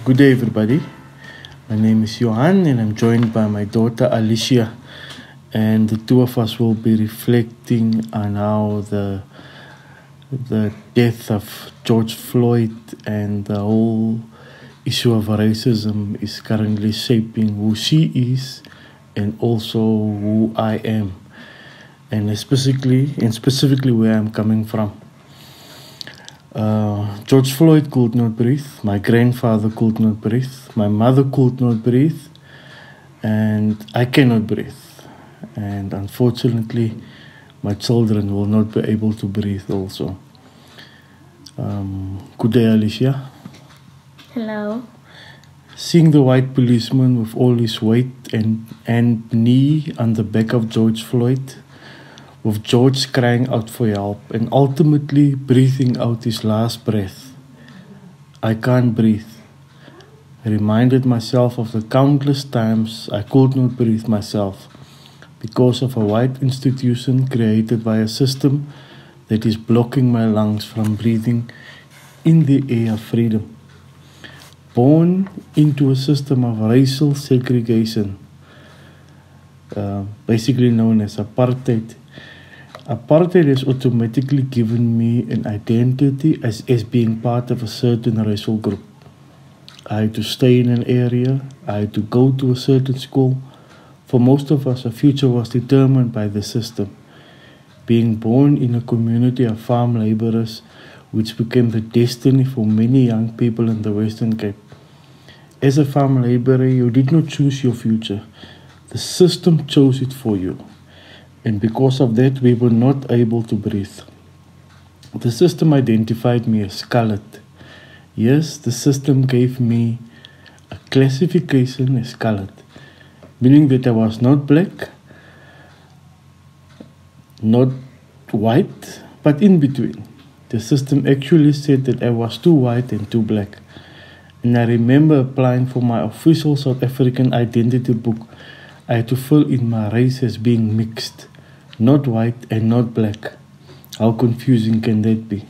Good day, everybody. My name is Johan, and I'm joined by my daughter Alicia. And the two of us will be reflecting on how the death of George Floyd and the whole issue of racism is currently shaping who she is and also who I am, and specifically where I'm coming from. George Floyd could not breathe. My grandfather could not breathe. My mother could not breathe. And I cannot breathe. And unfortunately, my children will not be able to breathe also. Good day, Alicia. Hello. Seeing the white policeman with all his weight and knee on the back of George Floyd, with George crying out for help and ultimately breathing out his last breath. I can't breathe. I reminded myself of the countless times I could not breathe myself because of a white institution created by a system that is blocking my lungs from breathing in the air of freedom. Born into a system of racial segregation, basically known as apartheid. Apartheid has automatically given me an identity as being part of a certain racial group. I had to stay in an area, I had to go to a certain school. For most of us, our future was determined by the system. Being born in a community of farm laborers, which became the destiny for many young people in the Western Cape. As a farm laborer, you did not choose your future. The system chose it for you. And because of that, we were not able to breathe. The system identified me as colored. Yes, the system gave me a classification as colored, meaning that I was not black, not white, but in between. The system actually said that I was too white and too black. And I remember applying for my official South African identity book. I had to fill in my race as being mixed. Not white and not black. How confusing can that be?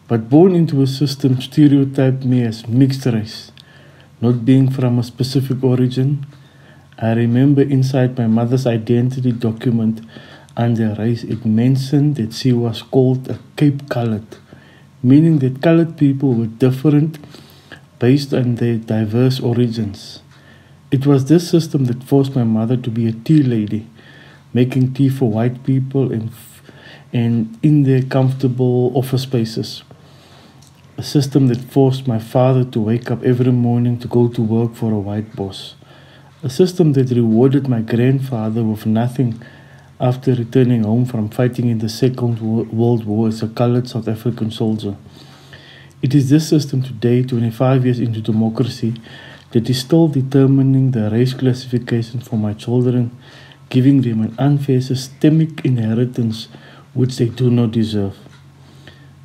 But born into a system stereotyped me as mixed race, not being from a specific origin. I remember inside my mother's identity document under race, it mentioned that she was called a Cape Colored, meaning that colored people were different based on their diverse origins. It was this system that forced my mother to be a tea lady, making tea for white people and in their comfortable office spaces. A system that forced my father to wake up every morning to go to work for a white boss. A system that rewarded my grandfather with nothing after returning home from fighting in the Second World War as a colored South African soldier. It is this system today, 25 years into democracy, that is still determining the race classification for my children, giving them an unfair systemic inheritance which they do not deserve.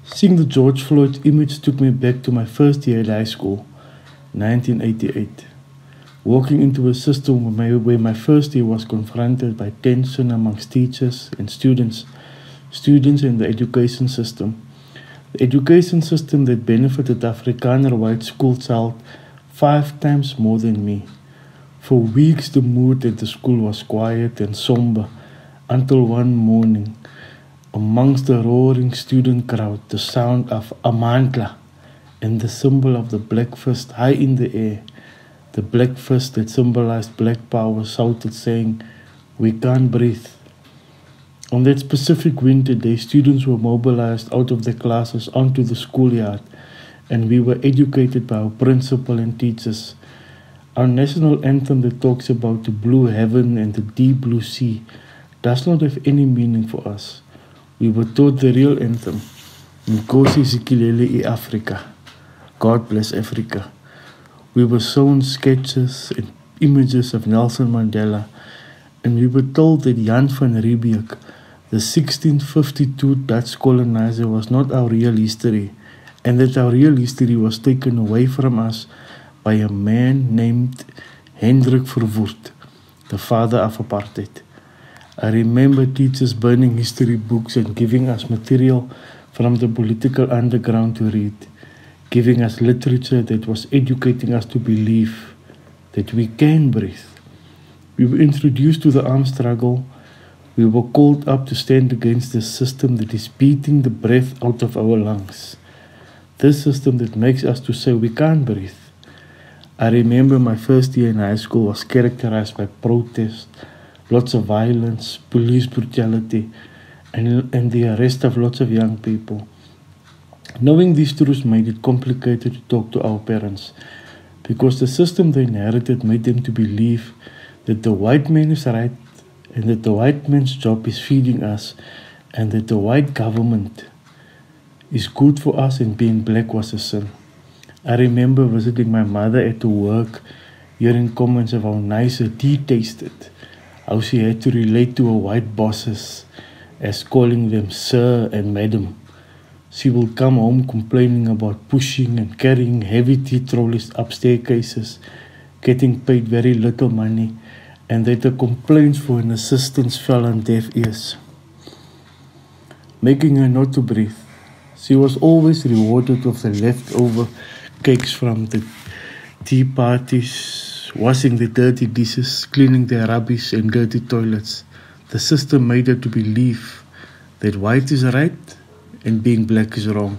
Seeing the George Floyd image took me back to my first year at high school, 1988. Walking into a system where my first year was confronted by tension amongst teachers and students in the education system. The education system that benefited Afrikaner white school child 5 times more than me. For weeks the mood at the school was quiet and somber until one morning, amongst the roaring student crowd, the sound of amandla and the symbol of the black fist high in the air, the black fist that symbolized black power, shouted saying, "We can't breathe." On that specific winter day, students were mobilized out of their classes onto the schoolyard, and we were educated by our principal and teachers. Our national anthem that talks about the blue heaven and the deep blue sea does not have any meaning for us. We were taught the real anthem, Nkosi Sikelel' iAfrika, God bless Africa. We were shown sketches and images of Nelson Mandela, and we were told that Jan van Riebeeck, the 1652 Dutch colonizer, was not our real history, and that our real history was taken away from us by a man named Hendrik Verwoerd, the father of apartheid. I remember teachers burning history books and giving us material from the political underground to read. giving us literature that was educating us to believe that we can breathe. We were introduced to the armed struggle. We were called up to stand against the system that is beating the breath out of our lungs. This system that makes us to say we can't breathe. I remember my first year in high school was characterized by protest, lots of violence, police brutality, and the arrest of lots of young people. Knowing these truths made it complicated to talk to our parents, because the system they inherited made them to believe that the white man is right and that the white man's job is feeding us and that the white government is good for us and being black was a sin. I remember visiting my mother at work, hearing comments of how nice her tea tasted, how she had to relate to her white bosses as calling them sir and madam. She will come home complaining about pushing and carrying heavy tea trolleys up staircases, getting paid very little money, and that the complaints for an assistance fell on deaf ears, making her not to breathe. She was always rewarded with the leftover cakes from the tea parties, washing the dirty dishes, cleaning their rubbish and dirty toilets. The system made her to believe that white is right and being black is wrong.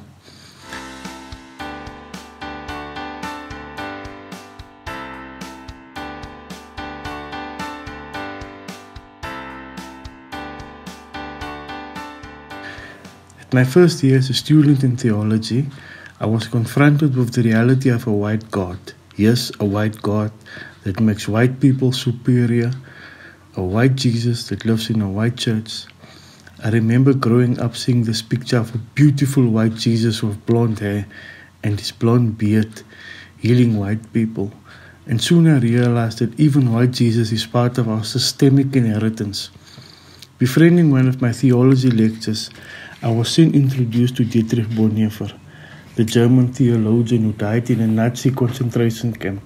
At my first year as a student in theology, I was confronted with the reality of a white God. Yes, a white God that makes white people superior, a white Jesus that lives in a white church. I remember growing up seeing this picture of a beautiful white Jesus with blonde hair and his blonde beard healing white people. And soon I realized that even white Jesus is part of our systemic inheritance. Befriending one of my theology lectures, I was soon introduced to Dietrich Bonhoeffer, the German theologian who died in a Nazi concentration camp.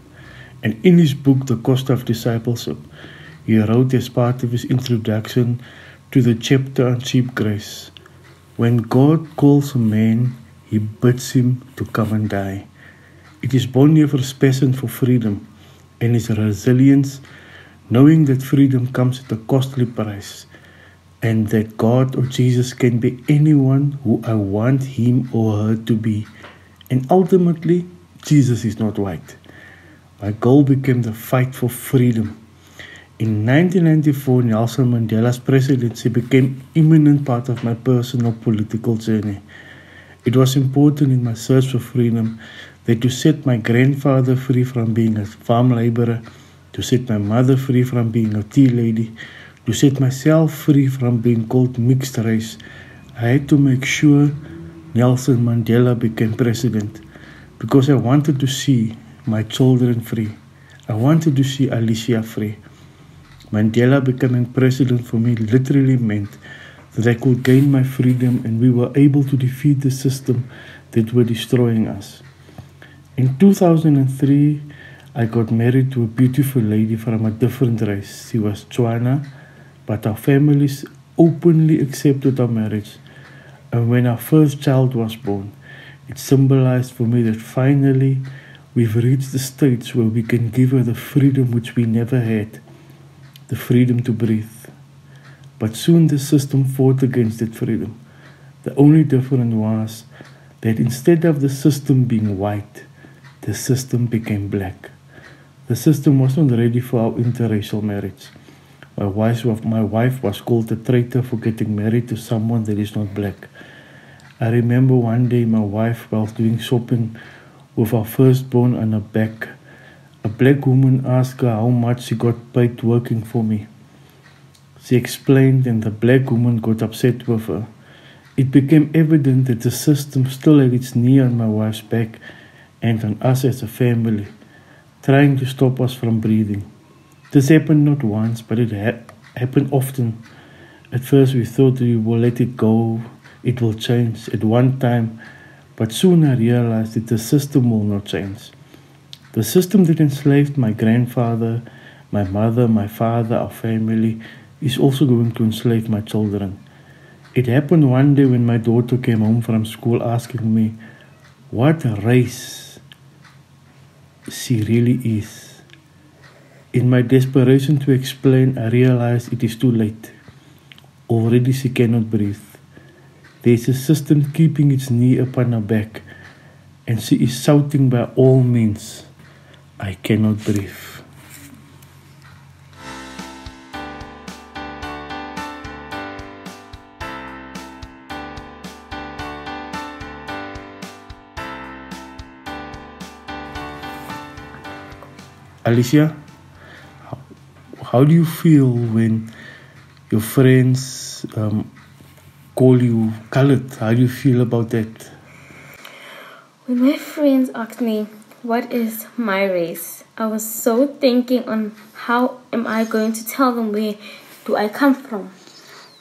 And in his book, The Cost of Discipleship, he wrote as part of his introduction to the chapter on cheap grace, when God calls a man, he bids him to come and die. It is Bonhoeffer's passion for freedom and his resilience, knowing that freedom comes at a costly price, and that God or Jesus can be anyone who I want him or her to be. And ultimately, Jesus is not white. My goal became the fight for freedom. In 1994, Nelson Mandela's presidency became an imminent part of my personal political journey. It was important in my search for freedom that to set my grandfather free from being a farm laborer, to set my mother free from being a tea lady, to set myself free from being called mixed race, I had to make sure Nelson Mandela became president, because I wanted to see my children free. I wanted to see Alicia free. Mandela becoming president for me literally meant that I could gain my freedom and we were able to defeat the system that were destroying us. In 2003, I got married to a beautiful lady from a different race. She was Tswana, but our families openly accepted our marriage. And when our first child was born, it symbolized for me that finally we've reached the stage where we can give her the freedom which we never had, the freedom to breathe. But soon the system fought against that freedom. The only difference was that instead of the system being white, the system became black. The system was not ready for our interracial marriage. My wife was called a traitor for getting married to someone that is not black. I remember one day my wife, while doing shopping with our firstborn on her back, a black woman asked her how much she got paid working for me. She explained, and the black woman got upset with her. It became evident that the system still had its knee on my wife's back and on us as a family, trying to stop us from breathing. This happened not once, but it happened often. At first we thought we will let it go, it will change at one time, but soon I realized that the system will not change. The system that enslaved my grandfather, my mother, my father, our family, is also going to enslave my children. It happened one day when my daughter came home from school asking me, what race she really is. In my desperation to explain, I realized it is too late. Already she cannot breathe. There is a system keeping its knee upon her back, and she is shouting by all means, I cannot breathe. Alicia, how do you feel when your friends call you colored? How do you feel about that? When my friends asked me, what is my race? I was so thinking on how am I going to tell them where do I come from?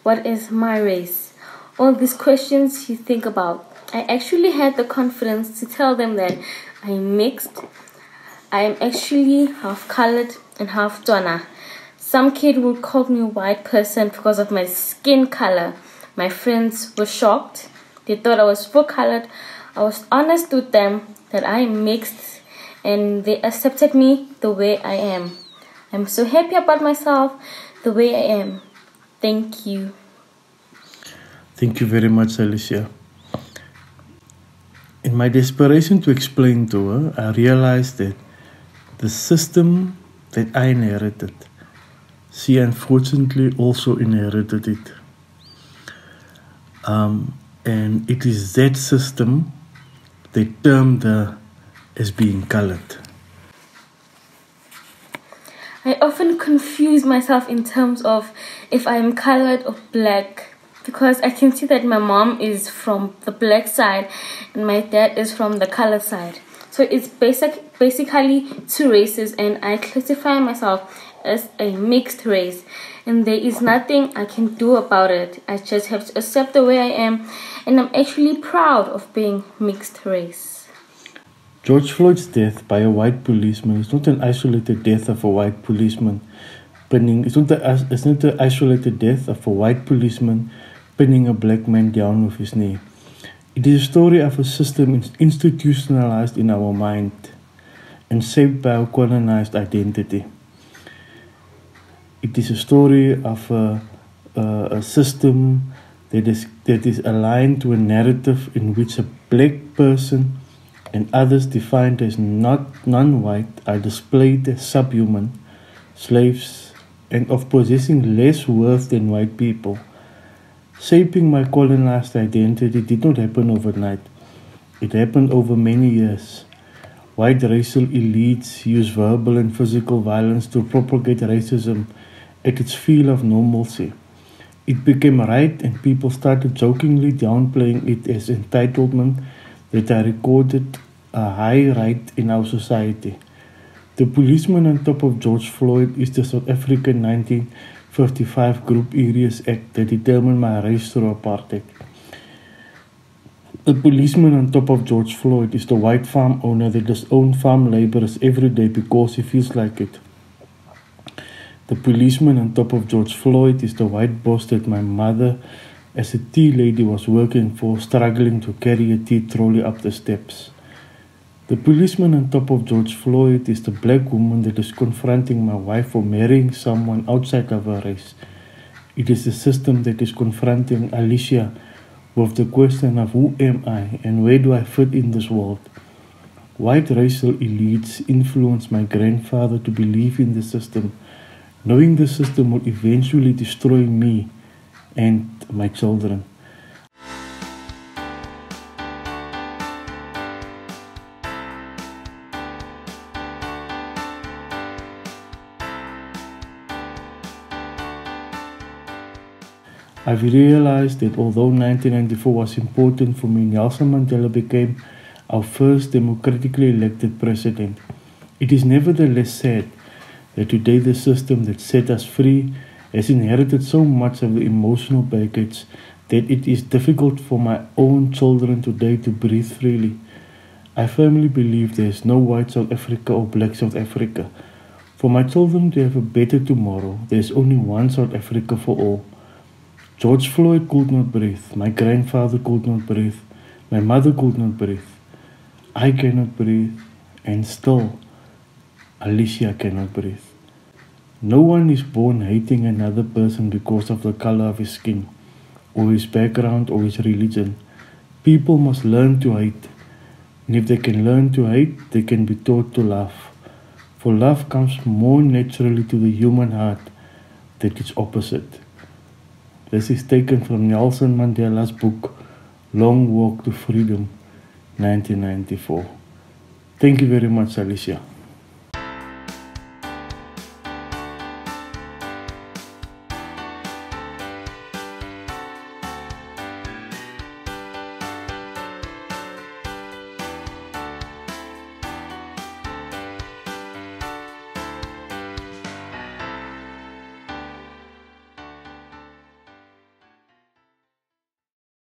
What is my race? All these questions you think about. I actually had the confidence to tell them that I'm mixed. I am actually half colored and half Tswana. Some kid would call me a white person because of my skin color. My friends were shocked. They thought I was full colored. I was honest with them that I am mixed and they accepted me the way I am. I'm so happy about myself the way I am. Thank you. Thank you very much, Alicia. In my desperation to explain to her, I realized that the system that I inherited, she unfortunately also inherited it. And it is that system they termed her as being colored. I often confuse myself in terms of if I am colored or black, because I can see that my mom is from the black side and my dad is from the colored side. So it's basically two races, and I classify myself as a mixed race, and there is nothing I can do about it. I just have to accept the way I am, and I'm actually proud of being mixed race. George Floyd's death by a white policeman is not an isolated death of a white policeman it's not an isolated death of a white policeman pinning a black man down with his knee. It is a story of a system institutionalized in our mind and shaped by our colonized identity. It is a story of a system that is aligned to a narrative in which a black person and others defined as non-white are displayed as subhuman, slaves, and of possessing less worth than white people. Shaping my colonized identity did not happen overnight. It happened over many years. White racial elites use verbal and physical violence to propagate racism at its feel of normalcy. It became right, and people started jokingly downplaying it as entitlement that I recorded a high right in our society. The policeman on top of George Floyd is the South African 1955 Group Areas Act that determined my race through apartheid. The policeman on top of George Floyd is the white farm owner that disowns farm laborers every day because he feels like it. The policeman on top of George Floyd is the white boss that my mother, as a tea lady, was working for, struggling to carry a tea trolley up the steps. The policeman on top of George Floyd is the black woman that is confronting my wife for marrying someone outside of her race. It is the system that is confronting Alicia with the question of who am I and where do I fit in this world. White racial elites influenced my grandfather to believe in the system, knowing the system would eventually destroy me and my children. I've realized that although 1994 was important for me, Nelson Mandela became our first democratically elected president. It is nevertheless sad that today the system that set us free has inherited so much of the emotional baggage that it is difficult for my own children today to breathe freely. I firmly believe there is no white South Africa or black South Africa. For my children to have a better tomorrow, there is only one South Africa for all. George Floyd could not breathe. My grandfather could not breathe. My mother could not breathe. I cannot breathe, and still Alicia cannot breathe. No one is born hating another person because of the color of his skin, or his background, or his religion. People must learn to hate. And if they can learn to hate, they can be taught to love. For love comes more naturally to the human heart than its opposite. This is taken from Nelson Mandela's book, Long Walk to Freedom, 1994. Thank you very much, Alicia.